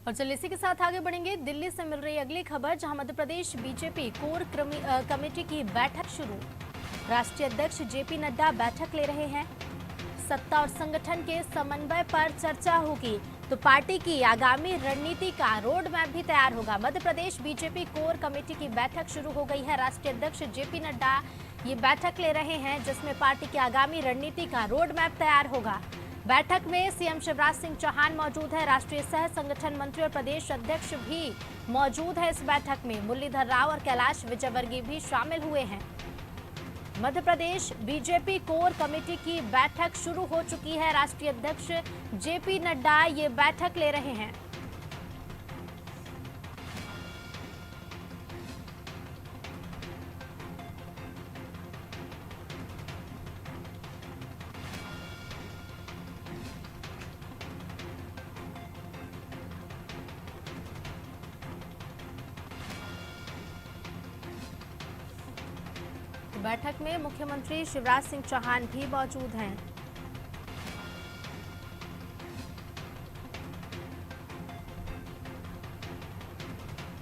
और चलिए इसी के साथ आगे बढ़ेंगे। दिल्ली से मिल रही अगली खबर, जहां Madhya Pradesh BJP core committee की बैठक शुरू। राष्ट्रीय अध्यक्ष जेपी नड्डा बैठक ले रहे हैं। सत्ता और संगठन के समन्वय पर चर्चा होगी, तो पार्टी की आगामी रणनीति का रोड मैप भी तैयार होगा। Madhya Pradesh BJP core committee की बैठक शुरू हो गई है। राष्ट्रीय अध्यक्ष जेपी नड्डा ये बैठक ले रहे हैं, जिसमें पार्टी की आगामी रणनीति का रोड मैप तैयार होगा। बैठक में सीएम शिवराज सिंह चौहान मौजूद है। राष्ट्रीय सह संगठन मंत्री और प्रदेश अध्यक्ष भी मौजूद है। इस बैठक में मुरलीधर राव और कैलाश विजयवर्गीय भी शामिल हुए हैं। Madhya Pradesh BJP core committee की बैठक शुरू हो चुकी है। राष्ट्रीय अध्यक्ष जेपी नड्डा ये बैठक ले रहे हैं। बैठक में मुख्यमंत्री शिवराज सिंह चौहान भी मौजूद हैं।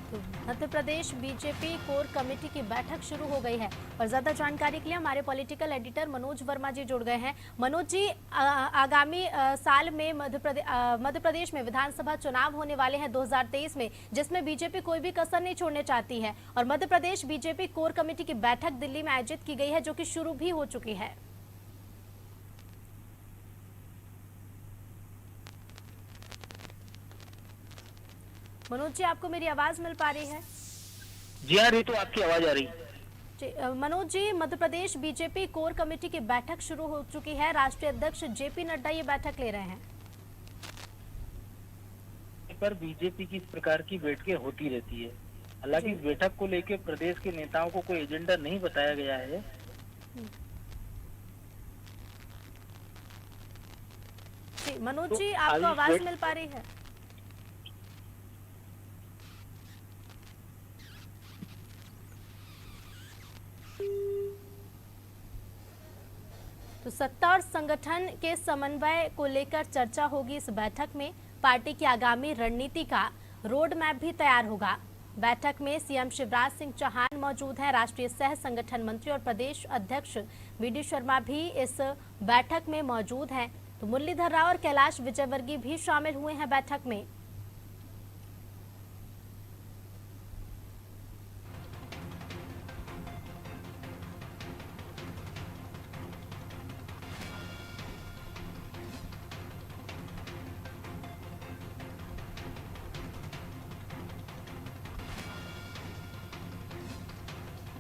तो Madhya Pradesh BJP core committee की बैठक शुरू हो गई है और ज्यादा जानकारी के लिए हमारे पॉलिटिकल एडिटर मनोज वर्मा जी जुड़ गए हैं। मनोज जी, आगामी साल में मध्य प्रदेश में विधानसभा चुनाव होने वाले हैं 2023 में, जिसमें बीजेपी कोई भी कसर नहीं छोड़ने चाहती है और Madhya Pradesh BJP core committee की बैठक दिल्ली में आयोजित की गई है, जो कि शुरू भी हो चुकी है। मनोज जी, आपको मेरी आवाज मिल पा रही है? जी हाँ रितु, आपकी आवाज आ रही। Manoj ji, Madhya Pradesh BJP core committee की बैठक शुरू हो चुकी है। राष्ट्रीय अध्यक्ष जेपी नड्डा ये बैठक ले रहे हैं। पर बीजेपी की इस प्रकार की बैठकें होती रहती है। हालांकि इस बैठक को लेकर प्रदेश के नेताओं को कोई एजेंडा नहीं बताया गया है। जी मनोज जी, आपको आवाज मिल पा रही है? तो सत्ता और संगठन के समन्वय को लेकर चर्चा होगी इस बैठक में। पार्टी की आगामी रणनीति का रोड मैप भी तैयार होगा। बैठक में सीएम शिवराज सिंह चौहान मौजूद हैं। राष्ट्रीय सह संगठन मंत्री और प्रदेश अध्यक्ष वी.डी. शर्मा भी इस बैठक में मौजूद हैं। तो मुरलीधर राव और कैलाश विजयवर्गीय भी शामिल हुए हैं बैठक में।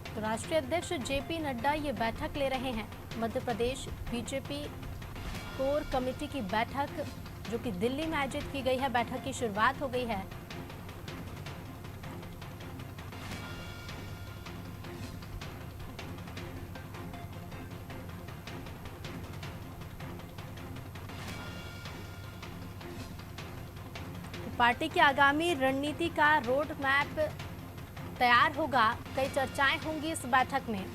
तो राष्ट्रीय अध्यक्ष जेपी नड्डा ये बैठक ले रहे हैं। Madhya Pradesh BJP core committee की बैठक जो कि दिल्ली में आयोजित की गई है, बैठक की शुरुआत हो गई है। पार्टी की आगामी रणनीति का रोड मैप तैयार होगा। कई चर्चाएं होंगी इस बैठक में।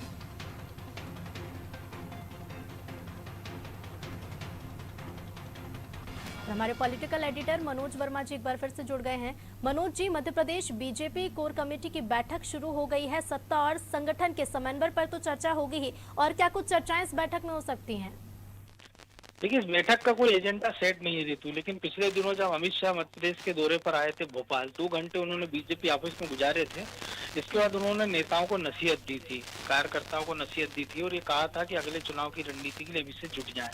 हमारे पॉलिटिकल एडिटर मनोज वर्मा जी एक बार फिर से जुड़ गए हैं। Manoj ji, Madhya Pradesh BJP core committee की बैठक शुरू हो गई है। सत्ता और संगठन के समन्वय पर तो चर्चा होगी ही, और क्या कुछ चर्चाएं इस बैठक में हो सकती हैं? देखिए, इस बैठक का कोई एजेंडा सेट नहीं है रितु, लेकिन पिछले दिनों जब अमित शाह मध्य प्रदेश के दौरे पर आए थे भोपाल, 2 घंटे उन्होंने बीजेपी ऑफिस में गुजारे थे। इसके बाद उन्होंने नेताओं को नसीहत दी थी, कार्यकर्ताओं को नसीहत दी थी और ये कहा था कि अगले चुनाव की रणनीति के लिए अभी से जुट जाएं।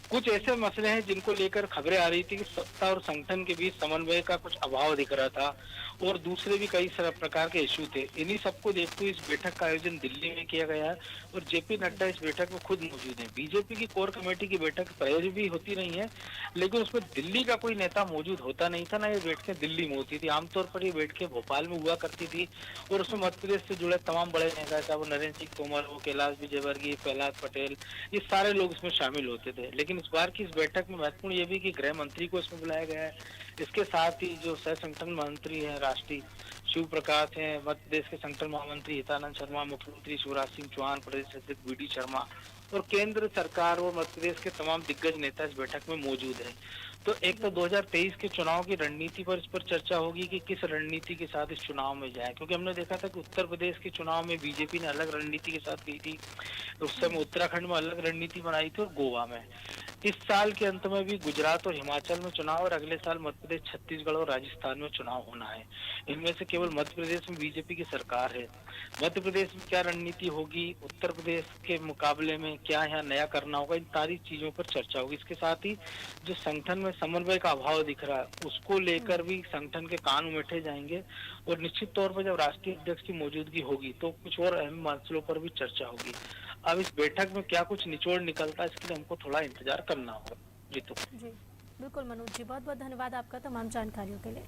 कुछ ऐसे मसले हैं जिनको लेकर खबरें आ रही थी कि सत्ता और संगठन के बीच समन्वय का कुछ अभाव दिख रहा था और दूसरे भी कई प्रकार के इश्यू थे। इन्हीं सबको देखते हुए इस बैठक का आयोजन दिल्ली में किया गया है और जेपी नड्डा इस बैठक में खुद मौजूद है। बीजेपी की कोर कमेटी की बैठक प्रायोजित भी होती रही है, लेकिन उसमें दिल्ली का कोई नेता मौजूद होता नहीं था, ना ये बैठकें दिल्ली में होती थी। आमतौर पर ये बैठकें भोपाल में हुआ करती थी और उसमें मध्य प्रदेश से जुड़े तमाम बड़े नेता, चाहे वो नरेंद्र सिंह तोमर हो, कैलाश विजयवर्गीय, प्रहलाद पटेल, ये सारे लोग इसमें शामिल होते थे। लेकिन इस बार की इस बैठक में महत्वपूर्ण ये भी कि गृह मंत्री को इसमें बुलाया गया है। इसके साथ ही जो सह संगठन मंत्री है राष्ट्रीय शिव प्रकाश है, मध्य प्रदेश के संगठन महामंत्री हितानंद शर्मा, मुख्यमंत्री शिवराज सिंह चौहान, प्रदेश अध्यक्ष वी.डी. शर्मा और केंद्र सरकार और मध्य प्रदेश के तमाम दिग्गज नेता इस बैठक में मौजूद हैं। तो एक तो 2023 के चुनाव की रणनीति पर इस पर चर्चा होगी कि किस रणनीति के साथ इस चुनाव में जाए, क्योंकि हमने देखा था कि उत्तर प्रदेश के चुनाव में बीजेपी ने अलग रणनीति के साथ गई थी, उस समय उत्तराखंड में अलग रणनीति बनाई थी और गोवा में। इस साल के अंत में भी गुजरात और हिमाचल में चुनाव और अगले साल मध्य प्रदेश, छत्तीसगढ़ और राजस्थान में चुनाव होना है। इनमें से केवल मध्य प्रदेश में बीजेपी की सरकार है। मध्य प्रदेश में क्या रणनीति होगी, उत्तर प्रदेश के मुकाबले में क्या यहाँ नया करना होगा, इन सारी चीजों पर चर्चा होगी। इसके साथ ही जो संगठन में समन्वय का अभाव दिख रहा है, उसको लेकर भी संगठन के कान उमेठे जाएंगे और निश्चित तौर पर जब राष्ट्रीय अध्यक्ष की मौजूदगी होगी तो कुछ और अहम मसलों पर भी चर्चा होगी। अब इस बैठक में क्या कुछ निचोड़ निकलता है, इसके लिए हमको थोड़ा इंतजार करना होगा। जी तो जी बिल्कुल मनोज जी, बहुत बहुत धन्यवाद आपका तमाम जानकारियों के लिए।